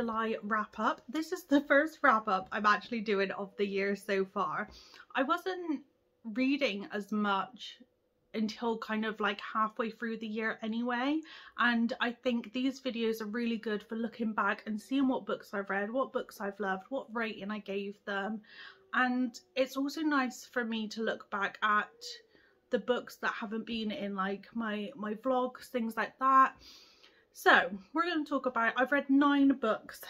July wrap up. This is the first wrap up I'm actually doing of the year so far. I wasn't reading as much until kind of like halfway through the year anyway, and I think these videos are really good for looking back and seeing what books I've read, what books I've loved, what rating I gave them. And it's also nice for me to look back at the books that haven't been in like my vlogs, things like that. So we're going to talk about, I've read 9 books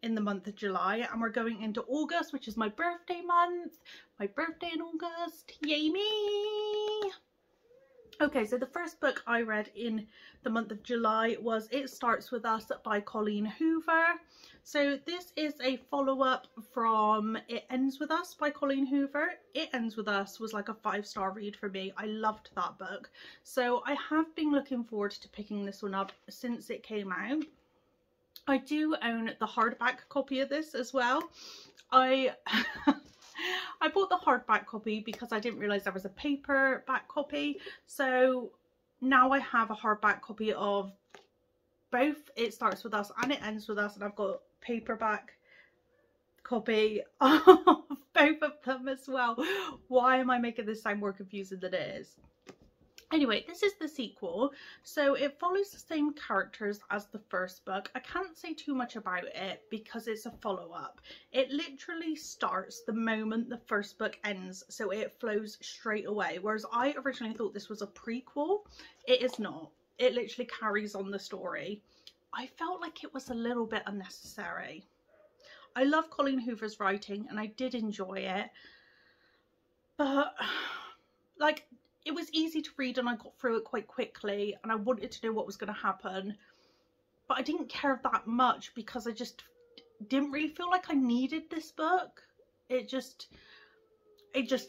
in the month of July, and we're going into August, which is my birthday month. My birthday in August, yay me! Okay, so the first book I read in the month of July was It Starts With Us by Colleen Hoover. So this is a follow-up from It Ends With Us by Colleen Hoover. It Ends With Us was like a 5-star read for me. I loved that book. So I have been looking forward to picking this one up since it came out. I do own the hardback copy of this as well. I bought the hardback copy because I didn't realise there was a paperback copy. So now I have a hardback copy of both It Starts With Us and It Ends With Us, and I've got paperback copy of both of them as well. Why am I making this sound more confusing than it is? Anyway, this is the sequel, so it follows the same characters as the first book. I can't say too much about it because it's a follow-up. It literally starts the moment the first book ends, so it flows straight away, whereas I originally thought this was a prequel. It is not. It literally carries on the story. I felt like it was a little bit unnecessary. I love Colleen Hoover's writing and I did enjoy it, but like, it was easy to read and I got through it quite quickly, and I wanted to know what was going to happen, but I didn't care that much because I just didn't really feel like I needed this book. It just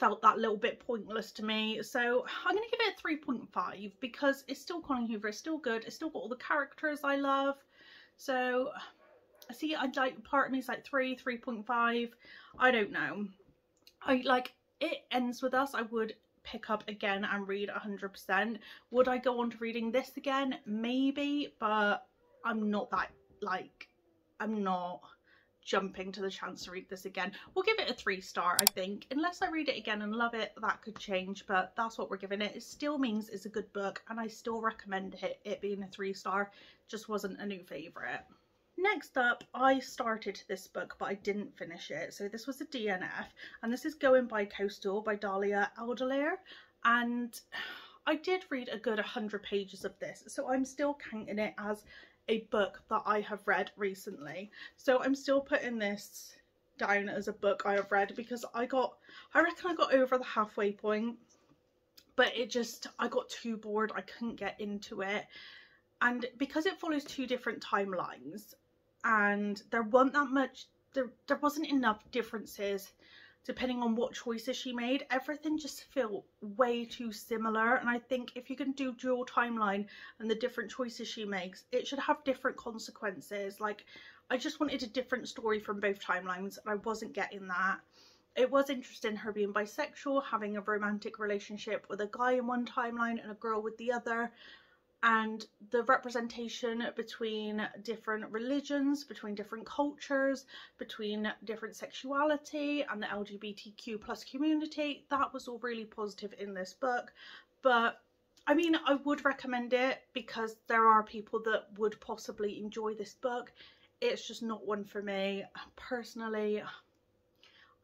felt that little bit pointless to me. So I'm going to give it a 3.5 because it's still Colleen Hoover, it's still good, it's still got all the characters I love. So see, I'd like, part of me is like 3.5. I don't know. I like It Ends With Us. I would pick up again and read 100%. Would I go on to reading this again? Maybe, but I'm not that, like, I'm not jumping to the chance to read this again. We'll give it a 3-star, I think. Unless I read it again and love it, that could change, but that's what we're giving it. It still means it's a good book and I still recommend it being a 3-star. Just wasn't a new favourite. Next up, I started this book but I didn't finish it. So this was a DNF, and this is Going by Coastal by Dahlia Elderlair, and I did read a good 100 pages of this, so I'm still counting it as a book that I have read recently. So I'm still putting this down as a book I have read because I reckon I got over the halfway point, but I got too bored. I couldn't get into it, and because it follows 2 different timelines and there wasn't enough differences depending on what choices she made. Everything just felt way too similar, and I think if you can do dual timeline and the different choices she makes, it should have different consequences. Like, I just wanted a different story from both timelines and I wasn't getting that. It was interesting her being bisexual, having a romantic relationship with a guy in one timeline and a girl with the other, and the representation between different religions, between different cultures, between different sexuality and the LGBTQ plus community. That was all really positive in this book. But I mean, I would recommend it because there are people that would possibly enjoy this book. It's just not one for me. Personally,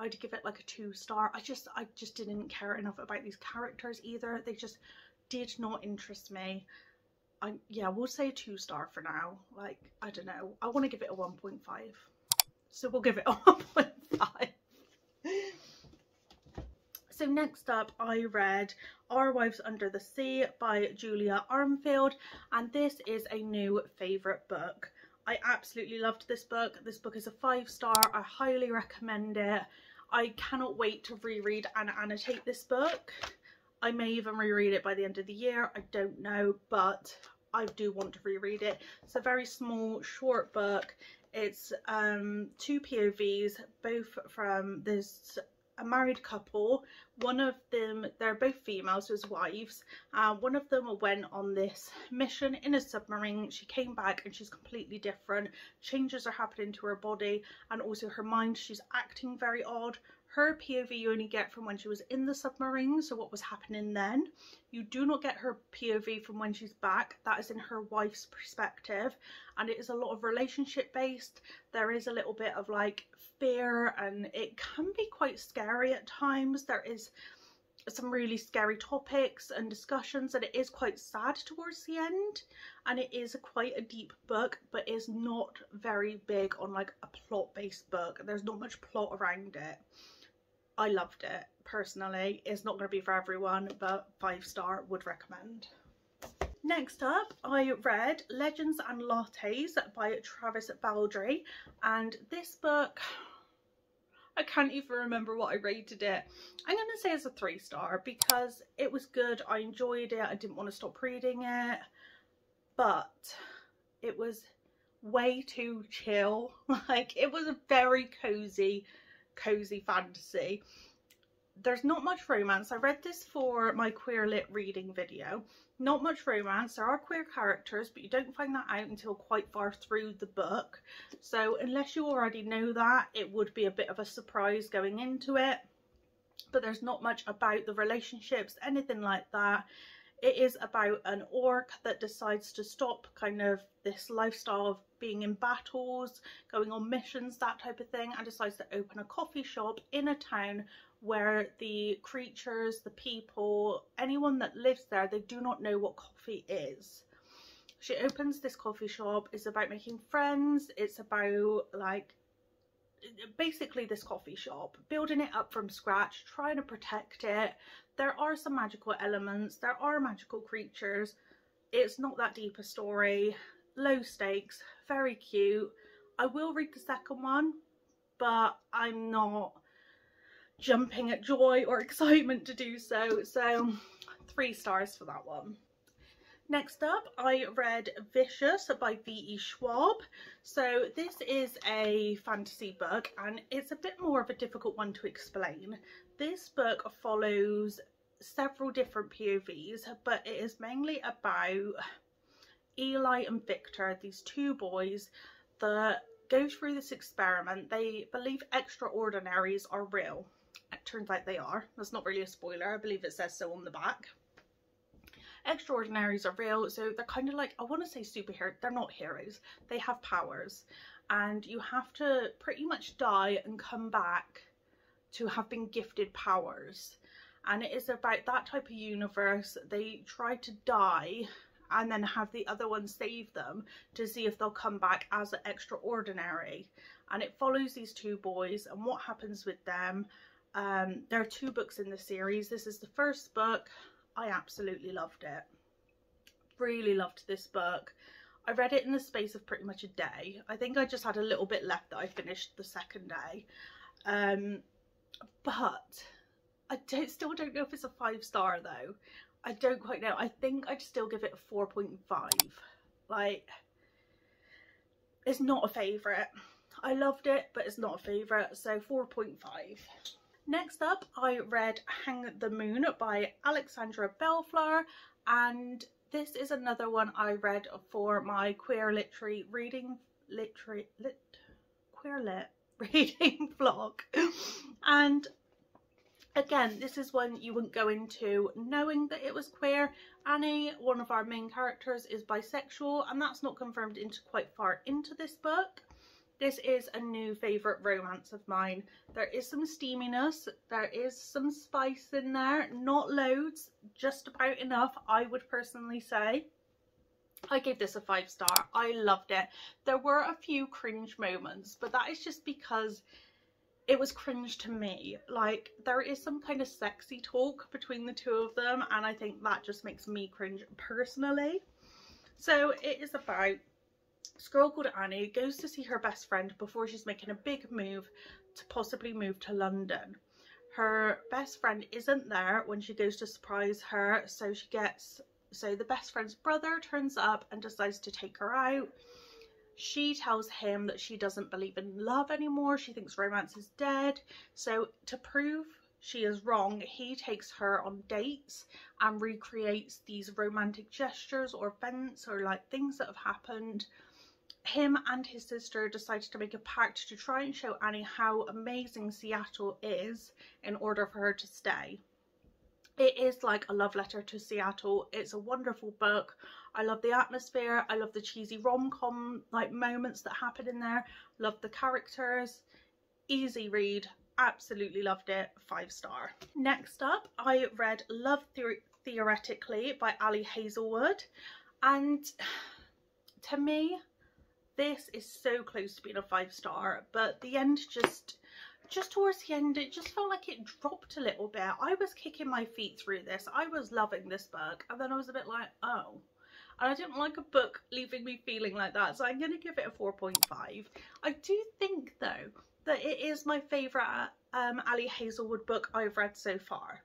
I'd give it like a 2-star. I just didn't care enough about these characters either. They just did not interest me. Yeah, we'll say 2-star for now. Like, I don't know. I want to give it a 1.5. So we'll give it a 1.5. So next up, I read Our Wives Under the Sea by Julia Armfield, and this is a new favourite book. I absolutely loved this book. This book is a 5-star. I highly recommend it. I cannot wait to reread and annotate this book. I may even reread it by the end of the year. I don't know, but I do want to reread it. It's a very small, short book. It's 2 POVs, both from this a married couple. One of them, they're both females, so as wives. One of them went on this mission in a submarine. She came back and she's completely different. Changes are happening to her body and also her mind. She's acting very odd. Her POV you only get from when she was in the submarine, so what was happening then. You do not get her POV from when she's back. That is in her wife's perspective, and it is a lot of relationship based. There is a little bit of like fear, and it can be quite scary at times. There is some really scary topics and discussions, and it is quite sad towards the end, and it is quite a deep book, but is not very big on like a plot based book. There's not much plot around it. I loved it personally. It's not going to be for everyone, but 5-star, would recommend. Next up, I read Legends and Lattes by Travis Baldree, and this book, I can't even remember what I rated it. I'm going to say it's a 3-star because it was good. I enjoyed it. I didn't want to stop reading it, but it was way too chill. Like, it was a very cozy fantasy. There's not much romance. I read this for my queer lit reading video. Not much romance. There are queer characters, but you don't find that out until quite far through the book. So unless you already know that, it would be a bit of a surprise going into it. But there's not much about the relationships, anything like that. It is about an orc that decides to stop kind of this lifestyle of being in battles, going on missions, that type of thing, and decides to open a coffee shop in a town where the creatures, the people, anyone that lives there, they do not know what coffee is. She opens this coffee shop. It's about making friends. It's about like basically this coffee shop, building it up from scratch, trying to protect it. There are some magical elements, there are magical creatures. It's not that deep a story, low stakes, very cute. I will read the second one, but I'm not jumping at joy or excitement to do so, so 3 stars for that one. Next up, I read Vicious by V.E. Schwab. So this is a fantasy book, and it's a bit more of a difficult one to explain. This book follows several different POVs, but it is mainly about Eli and Victor, these 2 boys that go through this experiment. They believe extraordinaries are real. It turns out they are. That's not really a spoiler. I believe it says so on the back. Extraordinaries are real, so they're kind of like, I want to say superheroes. They're not heroes. They have powers, and you have to pretty much die and come back to have been gifted powers. And it is about that type of universe. They try to die and then have the other one save them to see if they'll come back as an extraordinary. And it follows these 2 boys and what happens with them. There are 2 books in the series. This is the first book. I absolutely loved it. Really loved this book. I read it in the space of pretty much a day. I think I just had a little bit left that I finished the second day. But I still don't know if it's a 5-star though. I don't quite know. I think I'd still give it a 4.5. Like, it's not a favourite. I loved it, but it's not a favourite, so 4.5. Next up, I read Hang the Moon by Alexandra Bellflower, and this is another one I read for my queer lit reading vlog. And again, this is one you wouldn't go into knowing that it was queer. Annie, one of our main characters, is bisexual, and that's not confirmed into quite far into this book. This is a new favourite romance of mine. There is some steaminess, there is some spice in there, not loads, just about enough, I would personally say. I gave this a 5-star. I loved it. There were a few cringe moments, but that is just because it was cringe to me. Like, there is some kind of sexy talk between the 2 of them, and I think that just makes me cringe personally. So it is about this girl called Annie goes to see her best friend before she's making a big move to possibly move to London. Her best friend isn't there when she goes to surprise her, so the best friend's brother turns up and decides to take her out. She tells him that she doesn't believe in love anymore. She thinks romance is dead. So to prove she is wrong, he takes her on dates and recreates these romantic gestures or events or like things that have happened. Him and his sister decided to make a pact to try and show Annie how amazing Seattle is in order for her to stay. It is like a love letter to Seattle. It's a wonderful book. I love the atmosphere. I love the cheesy rom-com like moments that happen in there. Love the characters. Easy read. Absolutely loved it. 5-star. Next up, I read Love Theoretically by Ali Hazelwood, and to me this is so close to being a 5-star, but the end just towards the end, it just felt like it dropped a little bit. I was kicking my feet through this. I was loving this book, and then I was a bit like, oh. And I didn't like a book leaving me feeling like that, so I'm going to give it a 4.5. I do think, though, that it is my favourite Ali Hazelwood book I've read so far.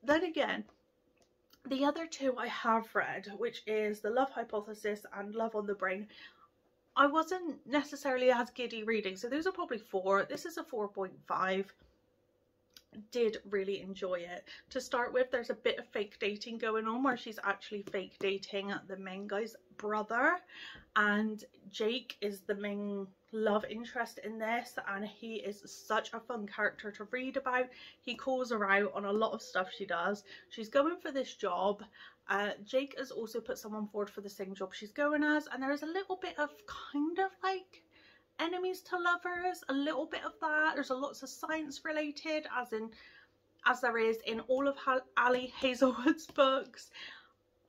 Then again, the other two I have read, which is The Love Hypothesis and Love on the Brain, I wasn't necessarily as giddy reading, so those are probably 4. This is a 4.5. Did really enjoy it. To start with, there's a bit of fake dating going on where she's actually fake dating the main guy's brother, and Jake is the main love interest in this, and he is such a fun character to read about. He calls her out on a lot of stuff she does. She's going for this job. Jake has also put someone forward for the same job she's going as, and there is a little bit of kind of like enemies to lovers, a little bit of that. There's a lots of science related, as there is in all of Ali Hazelwood's books.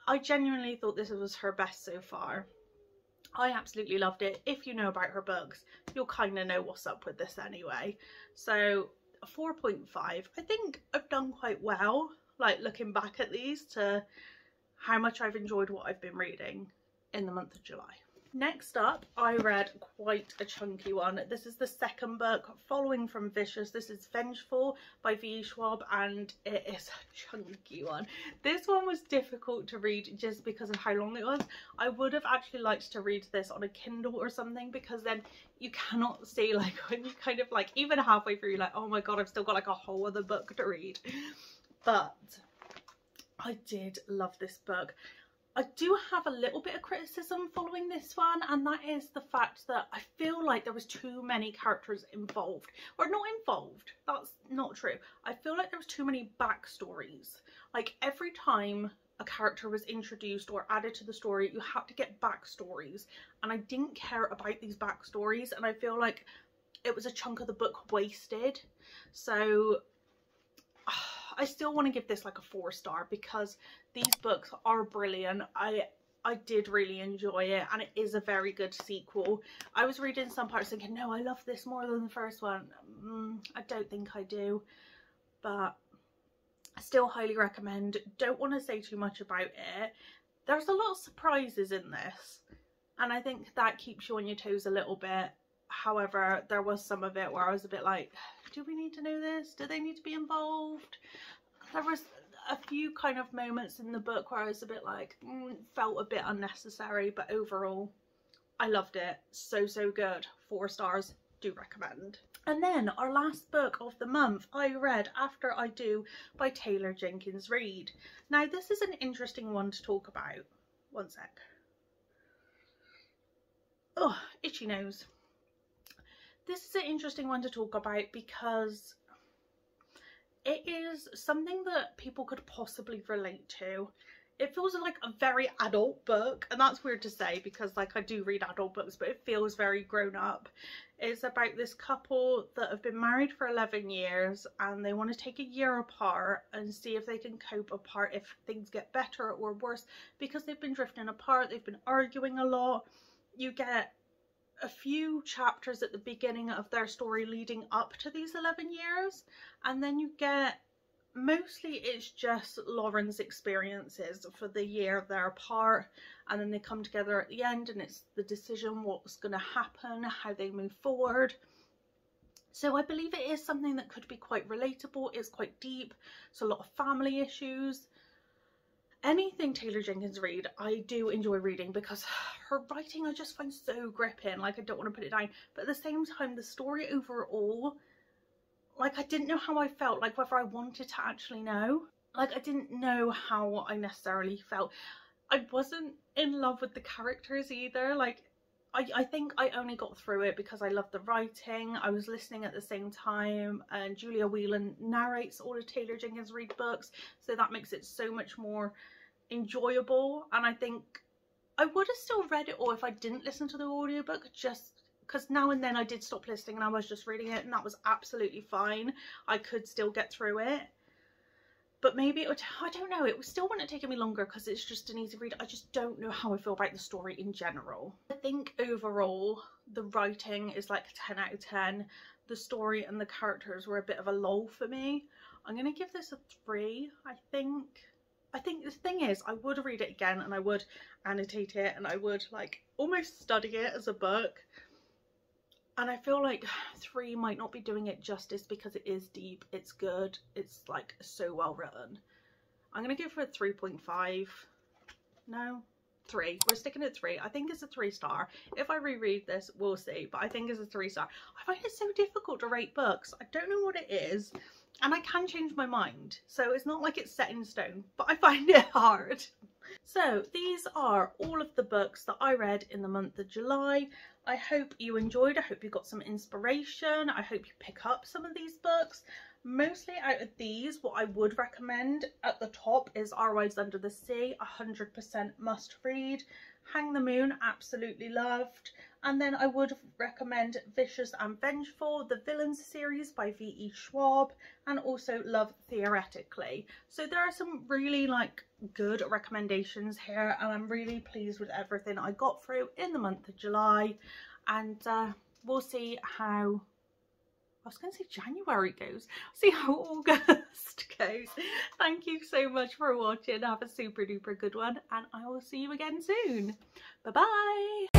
I genuinely thought this was her best so far. I absolutely loved it. If you know about her books, you'll kind of know what's up with this anyway. So a 4.5. I think I've done quite well, like looking back at these, to how much I've enjoyed what I've been reading in the month of July. Next up, I read quite a chunky one. This is the second book following from Vicious. This is Vengeful by V. Schwab, and it is a chunky one. This one was difficult to read just because of how long it was. I would have actually liked to read this on a Kindle or something, because then you cannot see, like, when you kind of like even halfway through, you're like, oh my god, I've still got like a whole other book to read. But I did love this book. I do have a little bit of criticism following this one, and that is the fact that I feel like there was too many characters involved. Or not involved, that's not true. I feel like there was too many backstories. Like every time a character was introduced or added to the story, you had to get backstories, and I didn't care about these backstories, and I feel like it was a chunk of the book wasted. So I still want to give this like a 4-star, because these books are brilliant. I did really enjoy it, and it is a very good sequel. I was reading some parts thinking, no, I love this more than the first one. I don't think I do, but I still highly recommend. Don't want to say too much about it. There's a lot of surprises in this, and I think that keeps you on your toes a little bit. However, there was some of it where I was a bit like, do we need to know this? Do they need to be involved? There was a few kind of moments in the book where I was a bit like, felt a bit unnecessary, but overall, I loved it. So good. 4 stars. Do recommend. And then our last book of the month, I read After I Do by Taylor Jenkins Reid. Now, this is an interesting one to talk about. One sec. Oh, itchy nose. This is an interesting one to talk about because it is something that people could possibly relate to. It feels like a very adult book, and that's weird to say because like I do read adult books, but it feels very grown up. It's about this couple that have been married for 11 years and they want to take a year apart and see if they can cope apart, if things get better or worse, because they've been drifting apart, they've been arguing a lot. You get a few chapters at the beginning of their story leading up to these 11 years, and then you get, mostly it's just Lauren's experiences for the year they're apart, and then they come together at the end and it's the decision, what's going to happen, how they move forward. So I believe it is something that could be quite relatable. It's quite deep. It's a lot of family issues. anything Taylor Jenkins read, I do enjoy reading because her writing I just find so gripping. Like, I don't want to put it down, but at the same time the story overall, like, I didn't know how I felt, like whether I wanted to actually know. Like, I didn't know how I necessarily felt. I wasn't in love with the characters either. Like, I think I only got through it because I loved the writing. I was listening at the same time, and JULYYY narrates all of Taylor Jenkins Reid books, so that makes it so much more enjoyable. And I think I would have still read it all if I didn't listen to the audiobook, just because now and then I did stop listening and I was just reading it, and that was absolutely fine. I could still get through it. But maybe it would, I don't know, it still wouldn't have taken me longer because it's just an easy read. I just don't know how I feel about the story in general. I think overall the writing is like 10 out of 10. The story and the characters were a bit of a lull for me. I'm going to give this a 3, I think. I think the thing is, I would read it again and I would annotate it and I would like almost study it as a book. And I feel like 3 might not be doing it justice because it is deep, it's good, it's like so well written. I'm going to give it a 3.5. No, 3. We're sticking at 3. I think it's a 3-star. If I reread this, we'll see, but I think it's a 3-star. I find it so difficult to rate books. I don't know what it is, and I can change my mind. So it's not like it's set in stone, but I find it hard. So these are all of the books that I read in the month of July. I hope you enjoyed. I hope you got some inspiration. I hope you pick up some of these books. Mostly out of these, what I would recommend at the top is Our Wives Under the Sea, 100% must read. Hang the Moon, absolutely loved. And then I would recommend Vicious and Vengeful, the Villains series by V.E. Schwab, and also Love Theoretically. So there are some really like good recommendations here, and I'm really pleased with everything I got through in the month of July. And we'll see how, I was going to say January goes. See how August goes. Thank you so much for watching. Have a super duper good one, and I will see you again soon. Bye bye.